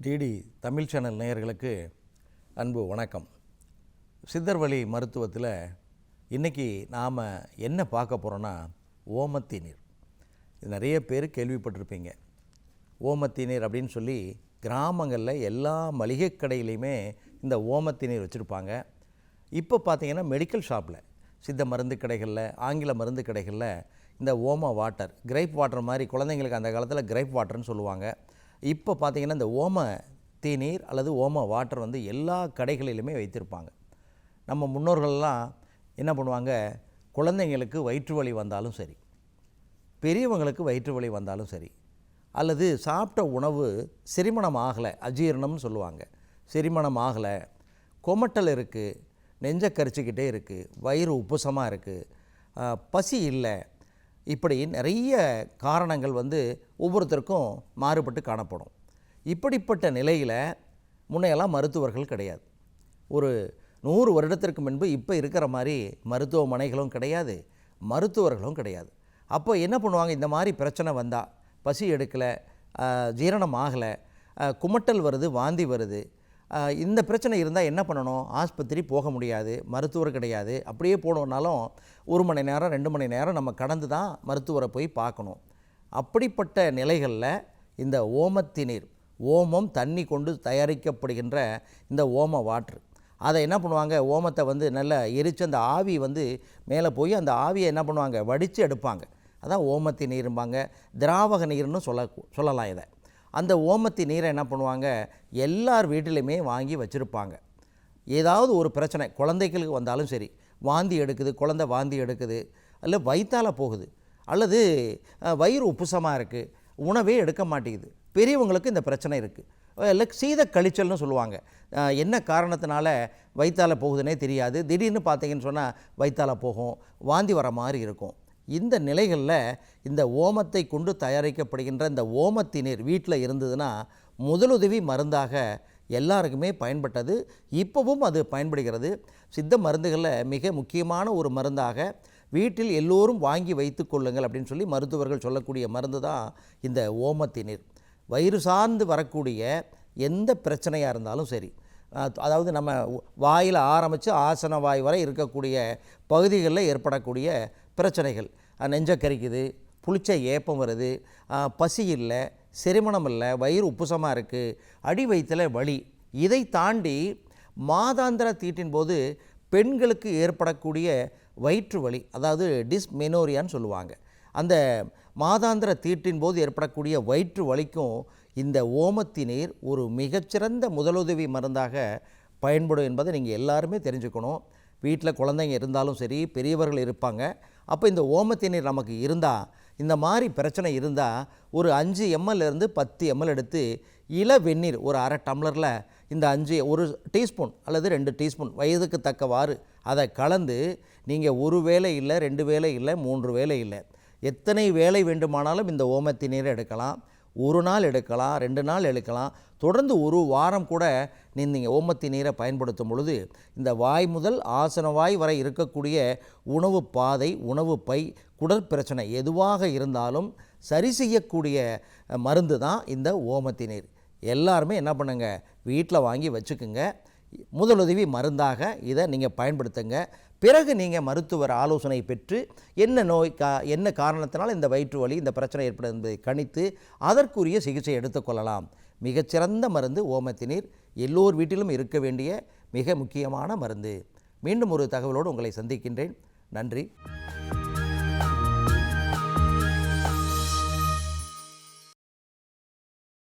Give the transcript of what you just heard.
DD Tamil channel நேயர்களுக்கு அன்பு வணக்கம். சித்தர் வழி மருத்துவத்தில் இன்றைக்கி நாம் என்ன பார்க்க போகிறோன்னா ஓமத்தி நீர். இது நிறைய பேர் கேள்விப்பட்டிருப்பீங்க. ஓமத்தி நீர் அப்படின்னு சொல்லி கிராமங்களில் எல்லா மளிகை கடையிலையுமே இந்த ஓமத்தி நீர் வச்சுருப்பாங்க. இப்போ பார்த்திங்கன்னா மெடிக்கல் ஷாப்பில், சித்த மருந்து கடைகளில், ஆங்கில மருந்து கடைகளில் இந்த ஓம வாட்டர், கிரைப் வாட்டர் மாதிரி குழந்தைங்களுக்கு அந்த காலத்தில் கிரைப் வாட்டர்னு சொல்லுவாங்க. இப்போ பார்த்திங்கன்னா இந்த ஓம தீநீர் அல்லது ஓம வாட்டர் எல்லா கடைகளிலுமே வைத்திருப்பாங்க. நம்ம முன்னோர்கள்லாம் என்ன பண்ணுவாங்க, குழந்தைங்களுக்கு வயிற்று வலி வந்தாலும் சரி, பெரியவங்களுக்கு வயிற்று வலி வந்தாலும் சரி, அல்லது சாப்பிட்ட உணவு செரிமணம் ஆகலை, அஜீரணம்னு சொல்லுவாங்க, செரிமணம் ஆகலை, கொமட்டல் இருக்குது, நெஞ்சை கரிச்சிக்கிட்டே இருக்குது, வயிறு உப்புசமாக இருக்குது, பசி இல்லை, இப்படி நிறைய காரணங்கள் ஒவ்வொருத்தருக்கும் மாறுபட்டு காணப்படும். இப்படிப்பட்ட நிலையில் முன்னையெல்லாம் மருத்துவர்கள் கிடையாது. ஒரு 100 வருடத்திற்கு முன்பு இப்போ இருக்கிற மாதிரி மருத்துவமனைகளும் கிடையாது, மருத்துவர்களும் கிடையாது. அப்போ என்ன பண்ணுவாங்க, இந்த மாதிரி பிரச்சனை வந்தால், பசி எடுக்கலை, ஜீரணம் ஆகலை, குமட்டல் வருது, வாந்தி வருது, இந்த பிரச்சனை இருந்தால் என்ன பண்ணணும், ஆஸ்பத்திரி போக முடியாது, மருத்துவர் கிடையாது. அப்படியே போனோம்னாலும் 1 மணி நேரம் 2 மணி நேரம் நம்ம கடந்து தான் மருத்துவரை போய் பார்க்கணும். அப்படிப்பட்ட நிலைகளில் இந்த ஓமத்தி நீர், ஓமம் தண்ணி கொண்டு தயாரிக்கப்படுகின்ற இந்த ஓம வாட்ரு, அதை என்ன பண்ணுவாங்க, ஓமத்தை நல்லா எரித்து அந்த ஆவி மேலே போய் அந்த ஆவியை என்ன பண்ணுவாங்க, வடித்து எடுப்பாங்க. அதான் ஓமத்தி நீரும்பாங்க, திராவக நீர்னு சொல்லலாம் இதை. அந்த ஓமத்தி நீரை என்ன பண்ணுவாங்க, எல்லார் வீட்டிலையுமே வாங்கி வச்சுருப்பாங்க. ஏதாவது ஒரு பிரச்சனை குழந்தைகளுக்கு வந்தாலும் சரி, வாந்தி எடுக்குது, குழந்தை வாந்தி எடுக்குது, அல்ல வயிற்றால் போகுது, அல்லது வயிறு உப்புசமாக இருக்குது, உணவே எடுக்க மாட்டேங்குது, பெரியவங்களுக்கு இந்த பிரச்சனை இருக்குது, இல்லை சீத கழிச்சல்னு சொல்லுவாங்க. என்ன காரணத்தினால வயிற்றால் போகுதுன்னே தெரியாது, திடீர்னு பார்த்தீங்கன்னு சொன்னால் வயிற்றால் போகும், வாந்தி வர மாதிரி இருக்கும். இந்த நிலைகளில் இந்த ஓமத்தை கொண்டு தயாரிக்கப்படுகின்ற இந்த ஓமத்தி நீர் வீட்டில் இருந்ததுன்னா முதலுதவி மருந்தாக எல்லாருக்குமே பயன்பட்டது. இப்போவும் அது பயன்படுகிறது. சித்த மருந்துகளில் மிக முக்கியமான ஒரு மருந்தாக வீட்டில் எல்லோரும் வாங்கி வைத்து கொள்ளுங்கள் அப்படின்னு சொல்லி மருத்துவர்கள் சொல்லக்கூடிய மருந்து தான் இந்த ஓமத்தி நீர். வயிறு சார்ந்து வரக்கூடிய எந்த பிரச்சனையாக இருந்தாலும் சரி, அதாவது நம்ம வாயில் ஆரம்பித்து ஆசன வாய் வரை இருக்கக்கூடிய பகுதிகளில் ஏற்படக்கூடிய பிரச்சனைகள், நெஞ்சை கரிக்குது, புளிச்ச ஏப்பம் வருது, பசி இல்லை, செரிமணம் இல்லை, வயிறு உப்புசமாக இருக்குது, அடி வயிற்றில் வலி, இதை தாண்டி மாதாந்திர தீட்டின் போது பெண்களுக்கு ஏற்படக்கூடிய வயிற்று வலி, அதாவது டிஸ்மெனோரியான்னு சொல்லுவாங்க, அந்த மாதாந்திர தீட்டின் போது ஏற்படக்கூடிய வயிற்று வலிக்கும் இந்த ஓமத்தி நீர் ஒரு மிகச்சிறந்த முதலுதவி மருந்தாக பயன்படும் என்பதை நீங்கள் எல்லாருமே தெரிஞ்சுக்கணும். வீட்டில் குழந்தைங்க இருந்தாலும் சரி, பெரியவர்கள் இருப்பாங்க. அப்போ இந்த ஓமத்தி நீர் நமக்கு இருந்தால், இந்த மாதிரி பிரச்சனை இருந்தால் ஒரு 5 ml 10 ml எடுத்து இள வெந்நீர் ஒரு அரை டம்ளரில் இந்த 1 டீஸ்பூன் அல்லது 2 டீஸ்பூன் வயதுக்கு தக்கவாறு அதை கலந்து நீங்கள் 1 வேளை இல்லை, 2 வேளை இல்லை, 3 வேளை இல்லை, எத்தனை வேளை வேண்டுமானாலும் இந்த ஓமத்தி நீரை எடுக்கலாம். 1 நாள் எடுக்கலாம், 2 நாள் எடுக்கலாம், தொடர்ந்து 1 வாரம் கூட நீங்கள் ஓமத்தி நீரை பயன்படுத்தும் பொழுது இந்த வாய் முதல் ஆசன வாய் வரை இருக்கக்கூடிய உணவு பாதை, உணவு பை, குடற்பிரச்சனை எதுவாக இருந்தாலும் சரி செய்யக்கூடிய மருந்து தான் இந்த ஓமத்தி நீர். எல்லாருமே என்ன பண்ணுங்க, வீட்டில் வாங்கி வச்சுக்குங்க. முதலுதவி மருந்தாக இதை நீங்கள் பயன்படுத்துங்க. பிறகு நீங்கள் மருத்துவர் ஆலோசனை பெற்று என்ன நோய் என்ன காரணத்தினால் இந்த வயிற்று வலி, இந்த பிரச்சனை ஏற்படும் என்பதை கணித்து அதற்குரிய சிகிச்சை எடுத்துக்கொள்ளலாம். மிகச்சிறந்த மருந்து ஓமத்தி நீர், எல்லோர் வீட்டிலும் இருக்க வேண்டிய மிக முக்கியமான மருந்து. மீண்டும் ஒரு தகவலோடு உங்களை சந்திக்கின்றேன். நன்றி.